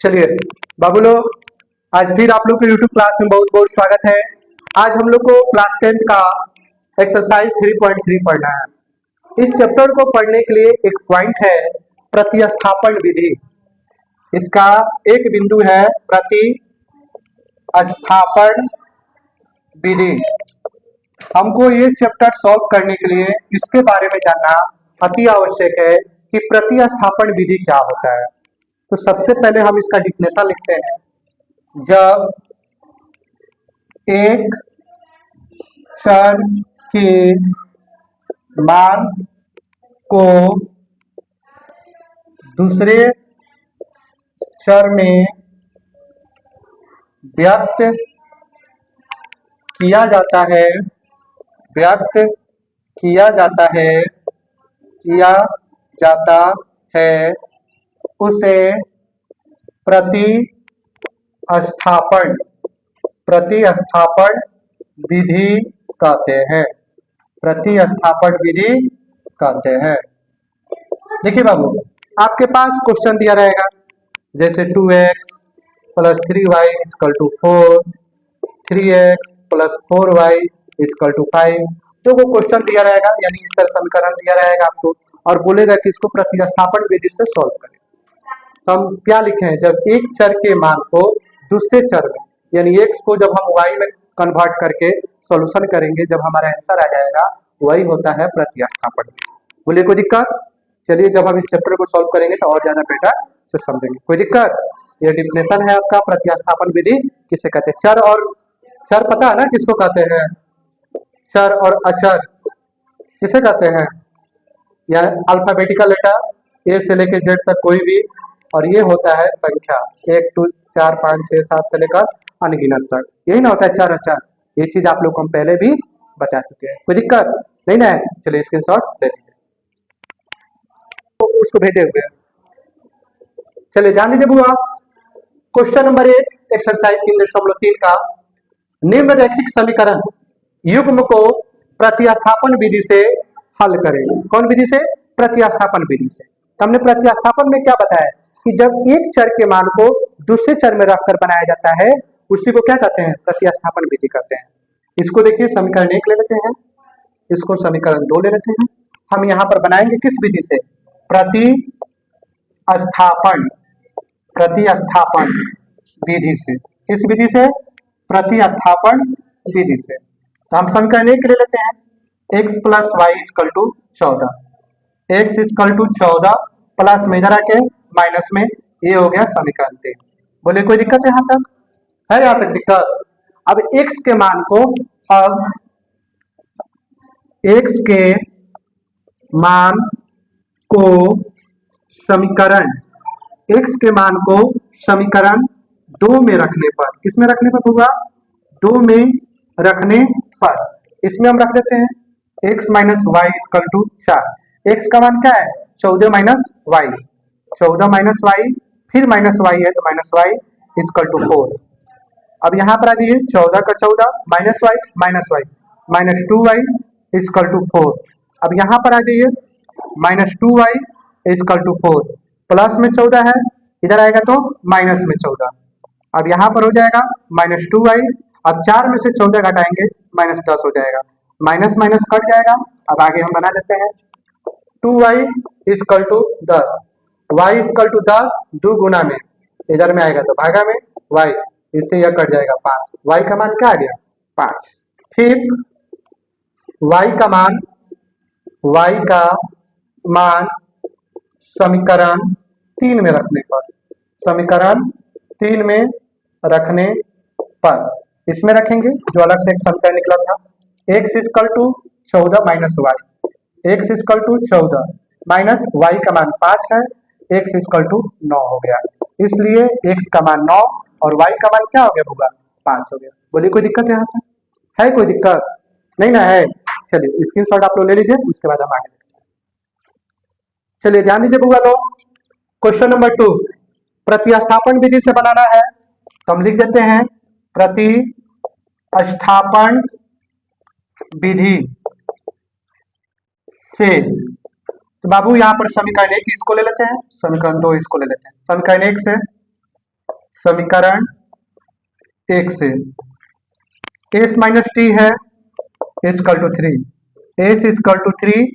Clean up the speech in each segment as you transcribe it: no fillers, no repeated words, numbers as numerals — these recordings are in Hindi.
चलिए बाबू लोग, आज फिर आप लोग के यूट्यूब क्लास में बहुत बहुत स्वागत है। आज हम लोग को क्लास 10 का एक्सरसाइज 3.3 पढ़ना है। इस चैप्टर को पढ़ने के लिए एक पॉइंट है प्रतिस्थापन विधि। इसका एक बिंदु है प्रतिस्थापन विधि। हमको ये चैप्टर सॉल्व करने के लिए इसके बारे में जानना अति आवश्यक है कि प्रतिस्थापन विधि क्या होता है। तो सबसे पहले हम इसका डिफिनेशन लिखते हैं। जब एक चर के मान को दूसरे चर में व्यक्त किया जाता है उसे प्रतिस्थापन विधि कहते हैं। प्रतिस्थापन विधि कहते हैं। देखिए बाबू, आपके पास क्वेश्चन दिया रहेगा जैसे 2x + 3y = 4, 3x + 4y = 5। तो वो क्वेश्चन दिया रहेगा, यानी इस तरह समीकरण दिया रहेगा आपको और बोलेगा कि इसको प्रतिस्थापन विधि से सॉल्व करें। तो हम क्या लिखें, जब एक चर के मान को दूसरे चर में, यानी x को जब हम y में कन्वर्ट करके सॉल्यूशन करेंगे, जब हमारा आंसर आ जाएगा, वही होता है प्रतिस्थापन। बोलिए कोई दिक्कत? चलिए जब हम इस चैप्टर को सॉल्व करेंगे तो और ज्यादा बेटर से समझेंगे। कोई दिक्कत? ये डिफिनेशन है आपका प्रतिस्थापन विधि किसे कहते हैं। चर और चर पता है ना किसको कहते हैं? चर और अचर किसे कहते हैं? या अल्फाबेटिकल लेटर ए से लेकर जेड तक कोई भी, और ये होता है संख्या 1 2 4 5 6 7 से लेकर अनगिनत तक। यही ना होता है चर अचर। ये चीज आप लोग को हम पहले भी बता चुके हैं। कोई दिक्कत नहीं ना है? चलिए स्क्रीनशॉट ले लीजिए, तो उसको भेजे हुए। चलिए ध्यान दीजिए बुआ, क्वेश्चन नंबर 1 एक्सरसाइज 3.3 का निम्नलिखित समीकरण युग्म को प्रतिस्थापन विधि से हल करें। कौन विधि से? प्रतिस्थापन विधि से। तो हमने प्रतिस्थापन में क्या बताया कि जब एक चर के मान को दूसरे चर में रखकर बनाया जाता है, उसी को क्या कहते हैं? प्रतिस्थापन विधि कहते हैं। इसको देखिए, समीकरण 1 ले लेते हैं, इसको समीकरण 2 ले लेते हैं। हम यहाँ पर बनाएंगे किस विधि से? प्रतिस्थापन विधि से। किस विधि से? प्रतिस्थापन विधि से। तो हम समीकरण 1 ले लेते हैं, x + y = 14, x = 14 प्लस में इधर आके माइनस में, ये हो गया समीकरण 3। बोले कोई दिक्कत है? यहाँ तक है? यहाँ तक दिक्कत? अब x के मान को, अब x के मान को समीकरण 2 में रखने पर, किसमें रखने पर होगा? 2 में रखने पर इसमें हम रख देते हैं x - y = 4। x का मान क्या है? 14 - y, 14 - y, फिर माइनस y है तो -y = 4। अब यहाँ पर आ जाइए, 14 का 14 -y -2y = 4। अब यहाँ पर आ जाइए, -2y = 4, प्लस में 14 है, इधर आएगा तो माइनस में 14। अब यहाँ पर हो जाएगा -2y, अब 4 में से 14 घटाएंगे -10 हो जाएगा, माइनस माइनस कट जाएगा। अब आगे हम बना देते हैं 2y = 10, y = 10 2 गुना में, इधर में आएगा तो भागा में y, इससे यह कट जाएगा 5। y का मान क्या आ गया? 5। फिर y का मान समीकरण 3 में रखने पर, समीकरण 3 में रखने पर इसमें रखेंगे, जो अलग से एक समीकरण निकला था, x = 14 - y, x = 14 minus y का मान 5 है, x = 9 हो गया। इसलिए x का मान 9 और y का मान क्या हो गया होगा? 5 हो गया। बोलिए कोई दिक्कत है? यहाँ तक है? कोई दिक्कत नहीं ना है? चलिए स्क्रीनशॉट आप लोग ले लीजिए, उसके बाद हम आगे। चलिए ध्यान दीजिए बुआ लोग, क्वेश्चन नंबर 2 प्रतिस्थापन विधि से बनाना है, तो हम लिख देते हैं प्रतिस्थापन विधि से। तो बाबू यहाँ पर समीकरण 1 इसको ले लेते हैं, समीकरण 2 इसको ले लेते हैं। समीकरण 1 से समीकरण 1 से एस माइनस टी है is equal to 3, S is equal to 3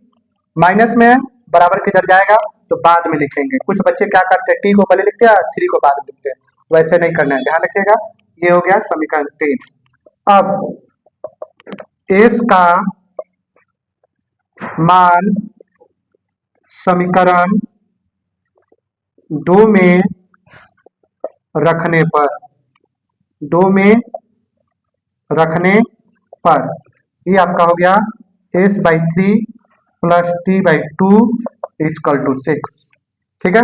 minus में बराबर किधर जाएगा तो बाद में लिखेंगे। कुछ बच्चे क्या करते हैं टी को पहले लिखते हैं 3 को बाद में लिखते हैं, वैसे नहीं करना है, ध्यान रखिएगा। ये हो गया समीकरण 3। अब एस का मान समीकरण 2 में रखने पर, 2 में रखने पर ये आपका हो गया S by 3 plus T by 2 is equal to 6। ठीक है,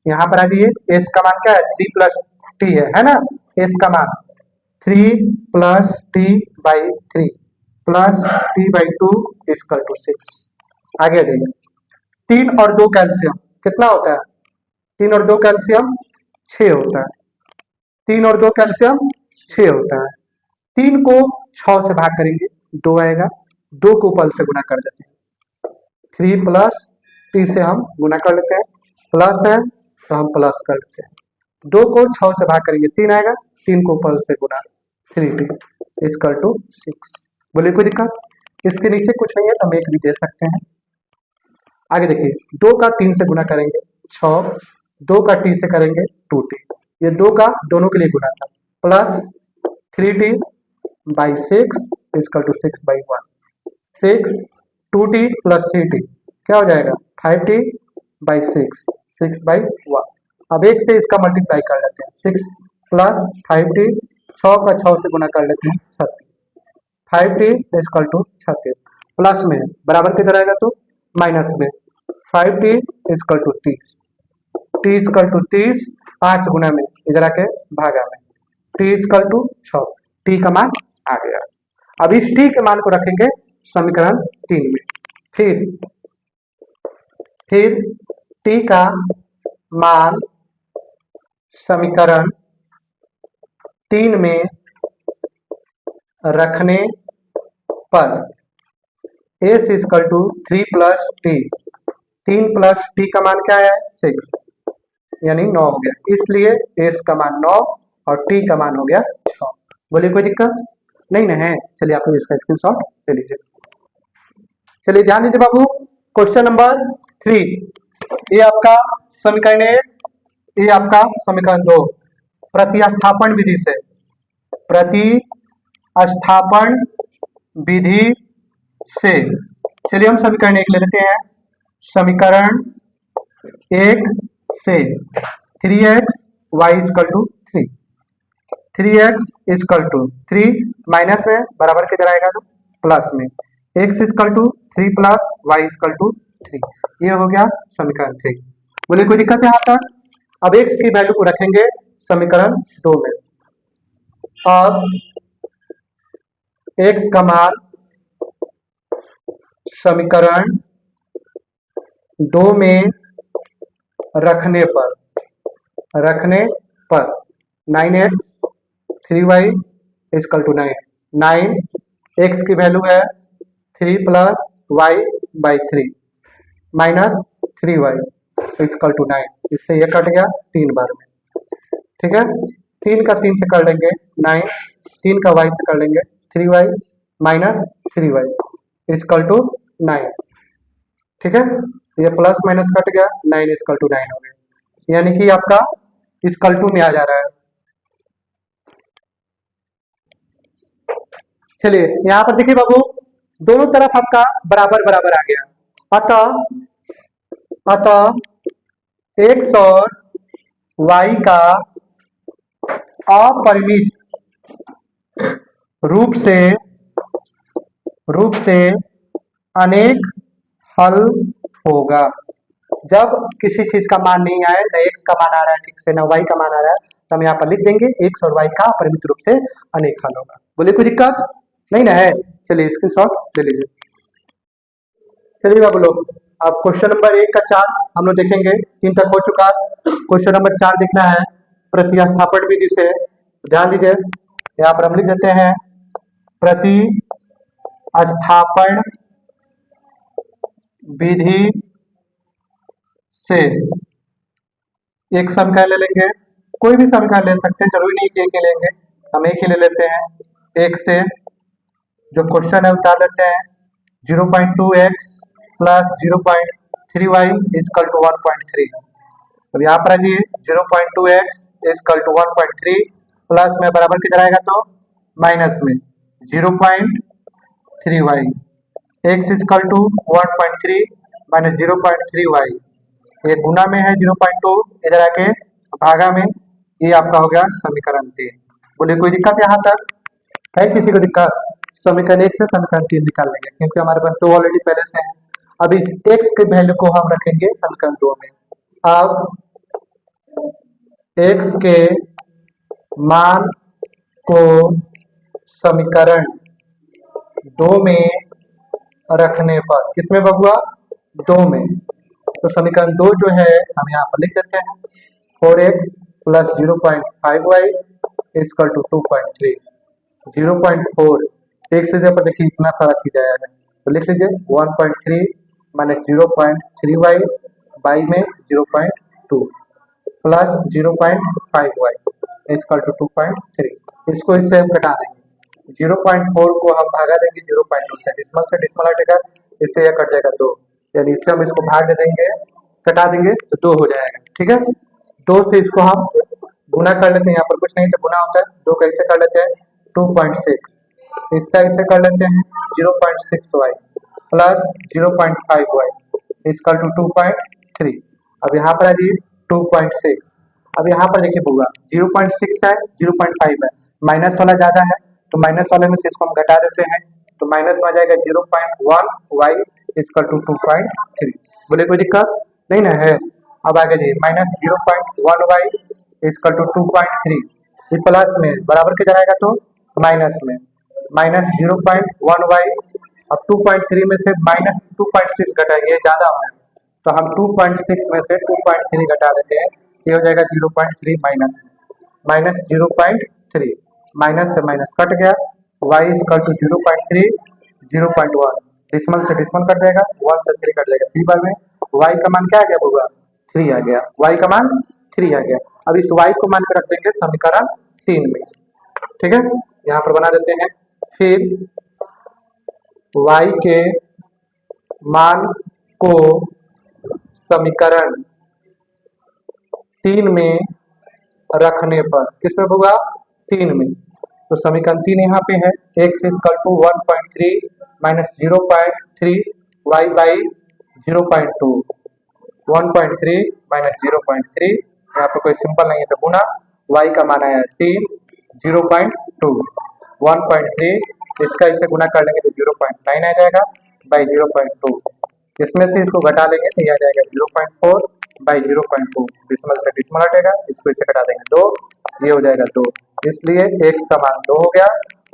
यहां पर आ जाइए, एस का मान क्या है 3 प्लस टी है ना, एस का मान 3 plus T by 3 plus T by 2 is equal to 6। आगे देखिए, 3 और 2 कैल्शियम कितना होता है, 3 और 2 कैल्शियम 6 होता है, 3 और 2 कैल्शियम 6 होता है। 3 को 6 से भाग करेंगे 2 आएगा, 2 को ऊपर से गुना कर देते हैं, 3 प्लस टी से हम गुना कर लेते हैं, प्लस है तो हम प्लस कर लेते हैं, 2 को 6 से भाग करेंगे 3 आएगा, 3 को ऊपर से गुना 3t इजकल टू 6। बोलिए कोई दिक्कत, इसके नीचे कुछ नहीं है तो हम एक भी दे सकते हैं। आगे देखिए, 2 का 3 से गुना करेंगे 6, 2 का टी से करेंगे 2t, ये 2 का दोनों के लिए गुना था, plus 3t by 6 is equal to 6 by 1, 6 2t plus 3t क्या हो जाएगा 5t बाई 6, 6 बाई 1। अब एक से इसका मल्टीप्लाई कर लेते हैं, 6 प्लस 5t, 6 का 6 से गुना कर लेते हैं 36, 5t इजकल टू 36, प्लस में बराबर किधर आएगा तो माइनस में 5t equal to 30, t equal to 30, 5 गुना में इधर आके भागा में t इजकल टू 6, t का मान आ गया। अब इस t के मान को रखेंगे समीकरण 3 में, फिर t का मान समीकरण 3 में रखने पर s equal to 3 plus t, 3 plus t का मान क्या है 6 यानी 9 हो गया, इसलिए s का मान 9 और t का मान हो गया 6। बोलिए कोई दिक्कत नहीं ना है, चलिए आप लोग इसका स्क्रीनशॉट ले लीजिए। चलिए ध्यान दीजिए बाबू, क्वेश्चन नंबर 3, ये आपका समीकरण 1, ये आपका समीकरण 2, प्रतिस्थापन विधि से, प्रतिस्थापन विधि से चलिए हम समीकरण 1 ले लेते हैं। समीकरण 1 से 3x y equal to 3, 3x equal to 3 minus में बराबर किधर आएगा तो प्लस में, x equal to 3 plus y equal to 3, ये हो गया समीकरण 3। बोलिए कोई दिक्कत है यहाँ तक। अब x की वैल्यू को रखेंगे समीकरण 2 में, और x का मान समीकरण 2 में रखने पर 9x 3y equal to 9, 9x की वैल्यू है 3 plus y by 3 minus 3y equal to 9, इससे ये कट गया 3 बार में, ठीक है, 3 का 3 से कर लेंगे 9, 3 का y से कर लेंगे 3y minus 3y equal to 9, ठीक है, ये प्लस माइनस कट गया 9 इजकल टू 9 हो गया, यानी कि आपका इजकल टू में आ जा रहा है। चलिए यहाँ पर देखिए बाबू, दोनों तरफ आपका बराबर बराबर आ गया, अतः x और y का अपरिमित रूप से अनेक हल होगा। जब किसी चीज का मान नहीं आए, न x का मान आ रहा है ठीक से, न y का मान आ रहा है, तो हम यहाँ पर लिख देंगे x और y का परिमित रूप से अनेक हल होगा। बोलिए कोई दिक्कत नहीं ना है, चलिए स्क्रीनशॉट ले लीजिए। चलिए बाबू लोग, अब क्वेश्चन नंबर 1 का 4 हम लोग देखेंगे, 3 तक हो चुका, क्वेश्चन नंबर 4 देखना है प्रतिस्थापन विधि से। ध्यान दीजिए, यहाँ पर हम लिख देते हैं प्रतिस्थापन विधि से एक समीकरण ले लेंगे कोई भी समीकरण ले सकते हैं, जरूरी नहीं कि एक ही लेंगे, हम एक ही ले लेते हैं। एक से जो क्वेश्चन है उतार लेते हैं। 0.2x plus 0.3y is equal to 1.3। अब यहाँ पर आइए 0.2x इजकल टू 1.3 प्लस में बराबर किधर आएगा तो माइनस में 0.3y, x equal to 1.3 minus 0.3y, ये गुना में है 0.2, इधर आके भागा में, ये आपका हो गया समीकरण 3। बोले कोई दिक्कत यहाँ तक है किसी को दिक्कत? समीकरण 1 से समीकरण 3 निकाल लेंगे क्योंकि हमारे पास दो ऑलरेडी पहले से हैं। अब इस x के वैल्यू को हम रखेंगे समीकरण 2 में। अब x के मान को समीकरण 2 में रखने पर, किसमें बबुआ? 2 में। तो समीकरण 2 जो है हम यहाँ पर लिख देते हैं 4x plus 0.5y is equal to 2.3। 0.4 एक से पर देखिए इतना सारा चीज आया है तो लिख लीजिए 1.3 माइनस 0.3y बाई में 0.2 प्लस 0.5y इजकल टू 2.3। इसको इससे हम घटा देंगे। 0.4 को हम भागा देंगे 0.2 से, डिस्मल से डिस्मल हटेगा, इससे यह कट जाएगा 2, यानी इससे हम इसको भाग दे देंगे, घटा देंगे तो 2 हो जाएगा। ठीक है, 2 से इसको हम गुना कर लेते हैं, यहाँ पर कुछ नहीं तो गुना होता है, 2 कैसे कर लेते हैं 2.6, इसका इससे कर लेते हैं 0.6y plus 0.5y is equal to 2.3। अब यहाँ पर आइए 2.6, अब यहाँ पर देखिए बुआ 0.6 है 0.5 है, माइनस वाला ज्यादा है तो माइनस वाले में से इसको हम घटा देते हैं तो माइनस में आ जाएगा 0.1y इजकल टू 2.3। बोले कोई दिक्कत नहीं ना है? अब आगे जी माइनस 0.1y इजकल टू 2.3, ये प्लस में बराबर के जाएगा तो माइनस में, माइनस 0.1y। अब 2.3 में से माइनस 2.6 घटाएंगे, ये ज्यादा है तो हम 2.6 में से 2.3 घटा देते हैं, ये हो जाएगा 0.3 माइनस माइनस 0.3, माइनस से माइनस कट गया, y इजकल टू 0.3 0.1, डिस्मल से डिस्मल कट जाएगा, 1 से 3 कट जाएगा, 3 बार में y का मान क्या आ गया होगा 3 आ गया, y का मान 3 आ गया। अब इस y को मान के रख देंगे समीकरण 3 में। ठीक है, यहाँ पर बना देते हैं, फिर y के मान को समीकरण 3 में रखने पर, किसमें होगा 3 में, तो समीकरण 3 यहाँ पे है x equal to 1.3 minus 0.3 y by 0.2, 1.3 minus 0.3, यहाँ पर कोई सिंपल नहीं है तो गुना, y का मान आया 3, 0.2, 1.3, इसका इसे गुना कर लेंगे तो 0.9 आ जाएगा बाई 0.2, इसमें से इसको घटा लेंगे तो यह आ जाएगा 0.4 बाई 0.2, डिस्मल से डिस्मल हटेगा, इसको इसे घटा देंगे 2, ये हो जाएगा 2, इसलिए x का मान 2 हो गया,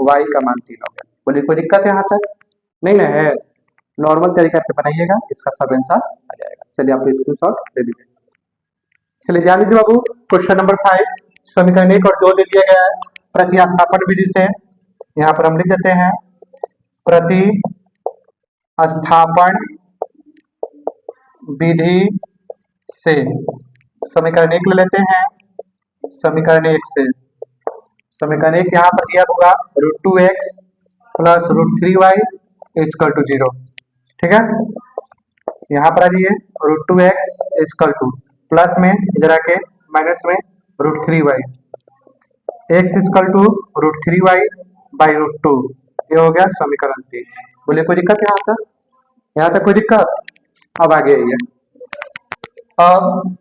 y का मान 3 हो गया। बोलिए कोई दिक्कत है यहाँ तक नहीं ना है? नॉर्मल तरीका से बनाइएगा, इसका सब आंसर आ जाएगा। चलिए आप स्क्रीनशॉट ले लीजिए। चलिए ध्यान दीजिए बाबू, क्वेश्चन नंबर 5 समीकरण 1 और 2 दे दिया गया है प्रतिस्थापन विधि से। यहाँ पर हम लिख देते हैं प्रतिस्थापन विधि से समीकरण 1 ले लेते हैं। समीकरण 1 से समीकरण 1 यहाँ पर दिया होगा √2x plus √3y equal to 0। ठीक है, यहाँ पर आ जाइए √2x इजकल टू प्लस में इधर आके माइनस में √3y, x equal to √3y by √2, ये हो गया समीकरण 3। बोलिए कोई दिक्कत यहाँ तक? यहाँ तक कोई दिक्कत? अब आगे आइए, अब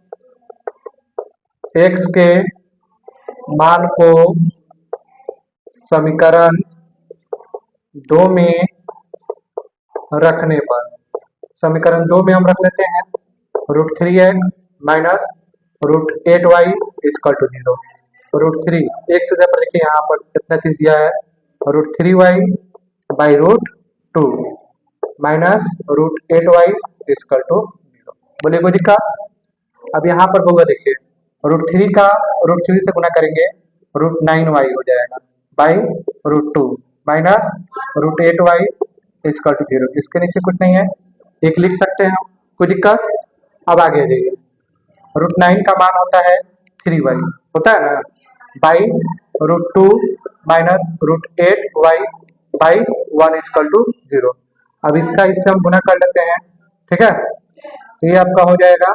x के मान को समीकरण 2 में रखने पर, समीकरण 2 में हम रख लेते हैं √3x minus √8y is equal to 0। √3 एक से पर देखिए यहाँ पर कितना चीज दिया है √3y by √2 minus √8y is equal to 0। बोलिए कोई दिक्कत? अब यहाँ पर होगा देखिए √3 का √3 से गुना करेंगे √9y हो जाएगा by √2 minus √8y is equal to 0। इसके नीचे कुछ नहीं है, एक लिख सकते हैं हम, कोई दिक्कत? अब आगे जाइए √9 का मान होता है 3y होता है ना, by √2 minus √8y by 1 equal to 0। अब इसका इससे हम गुना कर लेते हैं, ठीक है। तो ये आपका हो जाएगा,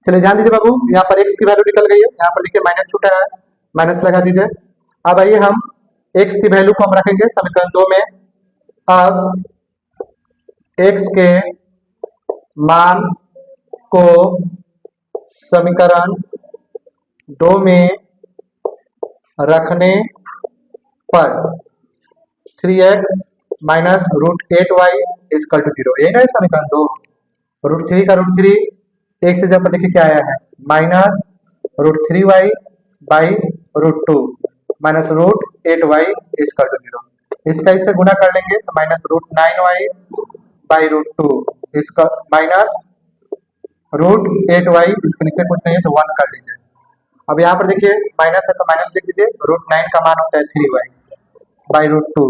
चलिए ध्यान दीजिए बाबू, यहाँ पर x की वैल्यू निकल गई है, यहाँ पर देखिए माइनस छूटा है, माइनस लगा दीजिए। अब आइए हम x की वैल्यू को हम रखेंगे समीकरण 2 में। अब x के मान को समीकरण 2 में रखने पर 3x minus √8y equal to 0, यही ना समीकरण 2। √3 का √3 एक से जब पर देखिए क्या आया है, minus √3y by √2 minus √8y equal to 0। इसका इससे गुना कर लेंगे तो माइनस √9y बाई √2 इसका माइनस √8y, इसके नीचे कुछ नहीं है तो 1 कर लीजिए। अब यहाँ पर देखिए माइनस है तो माइनस लिख दीजिए, √9 का मान होता है 3y by √2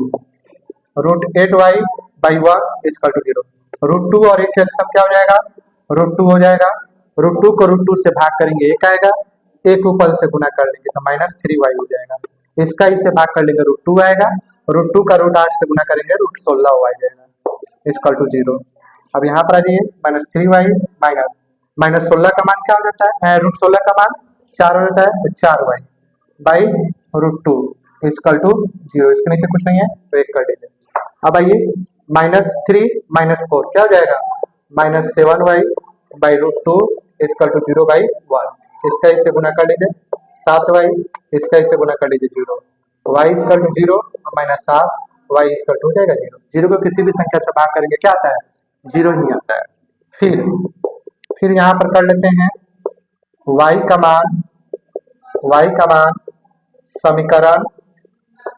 √8y by 1 equal to 0। √2 और 1 का सब क्या हो जाएगा, √2 हो जाएगा, √2 को √2 से भाग करेंगे 1 आएगा, 1 ऊपर से गुना कर लेंगे तो माइनस 3y हो जाएगा। इसका इससे भाग कर लेंगे √2 आएगा, √2 का √8 से गुना करेंगे √16 आ जाएगा इक्वल टू 0। अब यहाँ पर आ जाइए, माइनस 3y माइनस 16 का मान क्या हो जाता है, √16 का मान 4 हो जाता है तो 4y बाई √2 इक्वल टू 0। इसके नीचे कुछ नहीं है तो 1 कर दीजिए। अब आइए माइनस 3 माइनस 4 क्या हो जाएगा, minus 7y by √2 equal to 0 by 1। इसका इससे गुना कर लीजिए 7y, इसका इससे गुना कर लीजिए 0, y इक्वल टू 0 और माइनस 7 y इक्वल टू हो जाएगा 0। 0 को किसी भी संख्या से भाग करेंगे क्या आता है, 0 ही आता है। फिर यहाँ पर कर लेते हैं y का मान समीकरण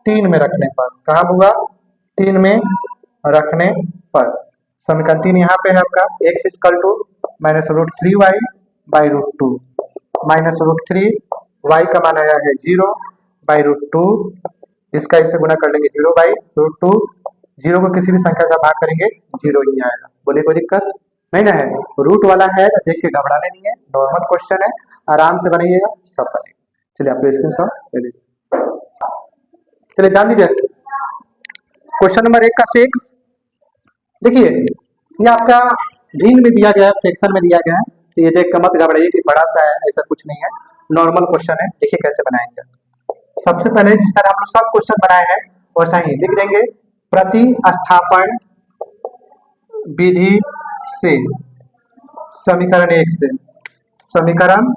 3 में रखने पर, कहाँ होगा, 3 में रखने पर समीकरण 3 यहाँ पे है आपका, x equal to minus √3y by √2 minus √3 y का मान आया है 0 बाई √2, इसका इससे गुना कर लेंगे 0 बाई √2। 0 को किसी भी संख्या का भाग करेंगे 0 ही आएगा, बोले कोई दिक्कत नहीं ना है। रूट वाला है तो देख के घबराने नहीं है, नॉर्मल क्वेश्चन है, आराम से बनाइएगा, सब बनेगा। चलिए आप स्क्रीनशॉट ले लीजिए। चलिए जान लीजिए क्वेश्चन नंबर 1 का 6, देखिए ये आपका भिन्न में दिया गया है, फ्रैक्शन में दिया गया है, तो ये देख कर मत घबराइए कि बड़ा सा है, ऐसा कुछ नहीं है, नॉर्मल क्वेश्चन है। देखिए कैसे बनाएंगे। सबसे पहले जिस तरह हम लोग सब क्वेश्चन बनाए हैं वैसा ही लिख देंगे, प्रतिस्थापन विधि से समीकरण 1 से, समीकरण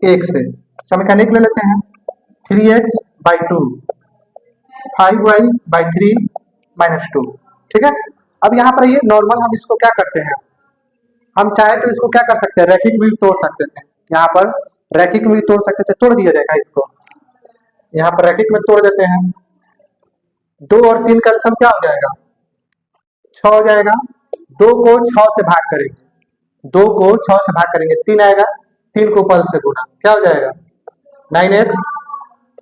1 से समीकरण 1 ले लेते हैं, 3x by 2 5y by 3 minus 2, ठीक है। अब यहाँ पर ये नॉर्मल हम इसको क्या करते हैं, हम चाहे तो इसको क्या कर सकते हैं, रैखिक में भी तोड़ सकते थे, यहाँ पर रैखिक में भी तोड़ सकते थे, तोड़ दिया जाएगा इसको, यहाँ पर रैखिक में तोड़ देते हैं। 2 और 3 का सम क्या हो जाएगा, 6 हो जाएगा। 2 को 6 से भाग करेंगे, 2 को 6 से भाग करेंगे 3 आएगा, 3 को पल से गुना क्या हो जाएगा 9x,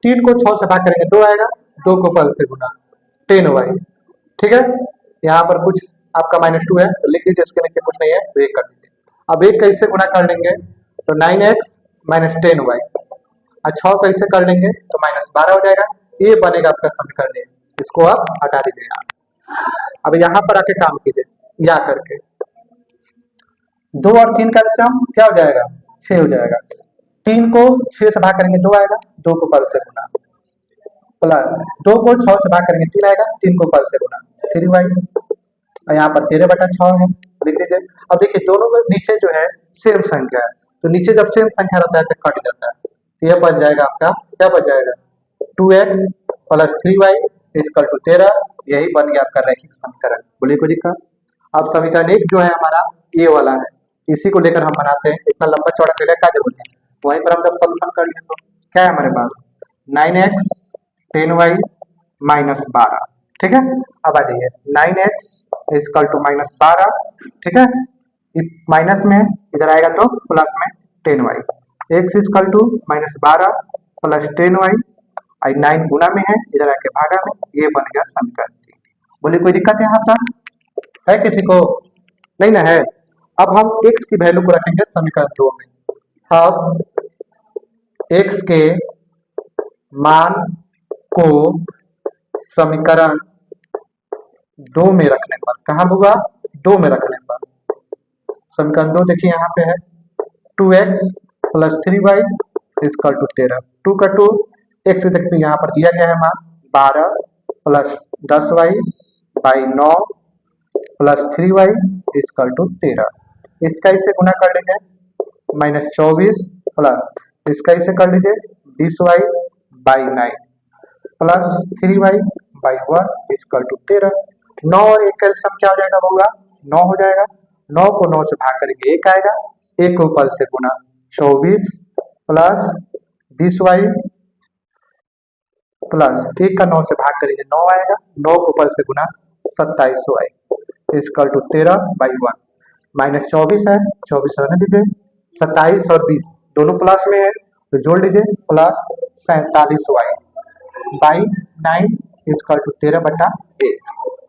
3 को 6 से भाग करेंगे 2 आएगा, 2 को पल से गुना 10y, ठीक है। यहाँ पर कुछ आपका -2 है तो लिख दीजिए, इसके नीचे कुछ नहीं है तो 1 कर दीजिए। अब 1 कैसे गुना कर लेंगे तो 9x माइनस 10y, और 6 कैसे कर लेंगे तो -12 हो जाएगा। ये बनेगा आपका समीकरण, इसको आप हटा दीजिए यहाँ। अब यहाँ पर आके काम कीजिए, या करके 2 और 3 का सम क्या हो जाएगा 6 हो जाएगा, 3 को 6 से भाग करेंगे 2 आएगा, 2 को पल से गुना प्लस 2 को 6 से भाग करेंगे 3 आएगा, 3 को पल से गुना 3y, और यहाँ पर 13/6 है, लिख लीजिए। अब देखिए दोनों में नीचे जो है सेम संख्या है, तो नीचे जब सेम संख्या रहता है तो कट जाता है, तो यह बच जाएगा आपका, क्या बच जाएगा 2x plus 3y equal to 13, यही बन गया आपका रैखिक समीकरण। बोलिए कोई दिक्कत। अब समीकरण 1 जो है हमारा ये वाला है, इसी को लेकर हम बनाते हैं, इतना लंबा चौड़ा करने का जरूरत है, वहीं पर हम जब सॉल्यूशन कर लिए तो क्या है हमारे पास 9x 10y माइनस 12, ठीक है। अब आ जाइए 9x इक्वल टू -12, ठीक है, माइनस में इधर आएगा तो प्लस में 10y, x equal to -12 plus 10y, 9 गुना में है इधर आके भागा में, ये बन गया समीकरण। बोलिए कोई दिक्कत है यहाँ पर, है किसी को नहीं ना है, अब हम x की वैल्यू को रखेंगे समीकरण 2 में। अब x के मान को समीकरण 2 में रखने पर, कहाँ होगा, 2 में रखने पर, समीकरण 2 देखिए यहाँ पे है 2x plus 3y equal to 13। 2 का 2, x देखते यहाँ पर दिया गया है मान 12 plus 10y by 9 plus 3y equal to 13। इसका इसे गुना कर लीजिए, माइनस 24 प्लस इसका इसे कर लीजिए 20y by 9 plus 3y by 1 equal to 13। 9 और 1 का सम क्या हो जाएगा, होगा 9 हो जाएगा। 9 को 9 से भाग करेंगे 1 आएगा, 1 को ऊपर से गुना 24 प्लस 20y प्लस 1 का 9 से भाग करेंगे 9 आएगा, 9 को ऊपर से गुना 27y equal to 13 by 1 minus 24 है, 24 रहने दीजिए, 27 और 20 दोनों प्लस में है तो जोड़ लीजिए, plus 47y by 9 equal to 13/1।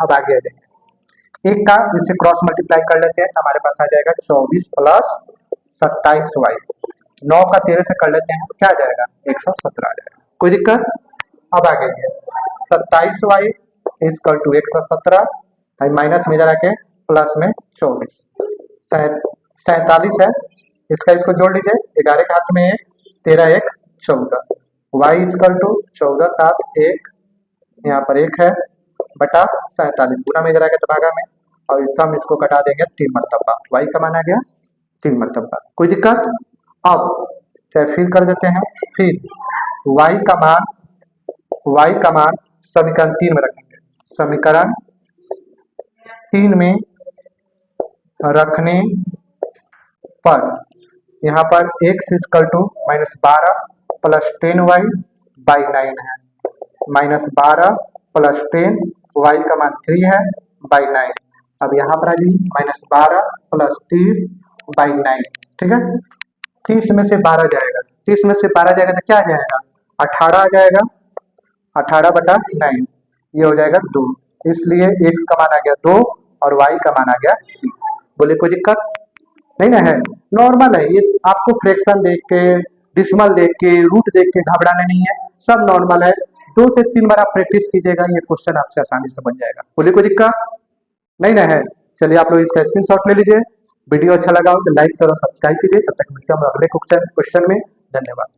अब आगे आ जाएंगे, एक का इससे क्रॉस मल्टीप्लाई कर लेते हैं तो हमारे पास आ जाएगा 24 प्लस 27y। 9 का 13 से कर लेते हैं, क्या आ जाएगा 117 आ जाएगा, कोई दिक्कत। अब आगे 27y इक्वल टू 117 माइनस में जरा के प्लस में 24 47 है, इसका इसको जोड़ लीजिए, 11 के हाथ में 1, 13 1 14, y इक्वल टू 14 7 1 यहाँ पर 1 है बटा 47 गुना में जरा के दबागा में, और इस सम इसको कटा देंगे 3 मरतबा, y का मान आ गया 3 मरतबा, कोई दिक्कत। अब चाहे फिर कर देते हैं, फिर y का मान समीकरण 3 में रखेंगे, समीकरण 3 में रखने पर यहाँ पर x equal to minus 12 plus 10y by 9 है, माइनस 12 प्लस 10 y का मान 3 है बाई 9। अब यहाँ पर आ जाइए, माइनस 12 प्लस 30 बाई 9, ठीक है। 30 में से 12 जाएगा, 30 में से 12 जाएगा तो क्या आ जाएगा 18 आ जाएगा, 18/9 ये हो जाएगा 2, इसलिए x का मान आ गया 2 और y का मान आ गया 3। बोले कोई दिक्कत नहीं ना है, नॉर्मल है ये, आपको फ्रैक्शन देख के, डिसिमल देख के, रूट देख के घबराना नहीं है, सब नॉर्मल है। 2 से 3 बार आप प्रैक्टिस कीजिएगा, ये क्वेश्चन आपसे आसानी से बन जाएगा। बोले कोई दिक्कत नहीं ना है। चलिए आप लोग इसका स्क्रीनशॉट ले लीजिए, वीडियो अच्छा लगा हो तो लाइक शेयर और सब्सक्राइब कीजिए। तब तक मिलते हैं हम अगले क्वेश्चन में, धन्यवाद।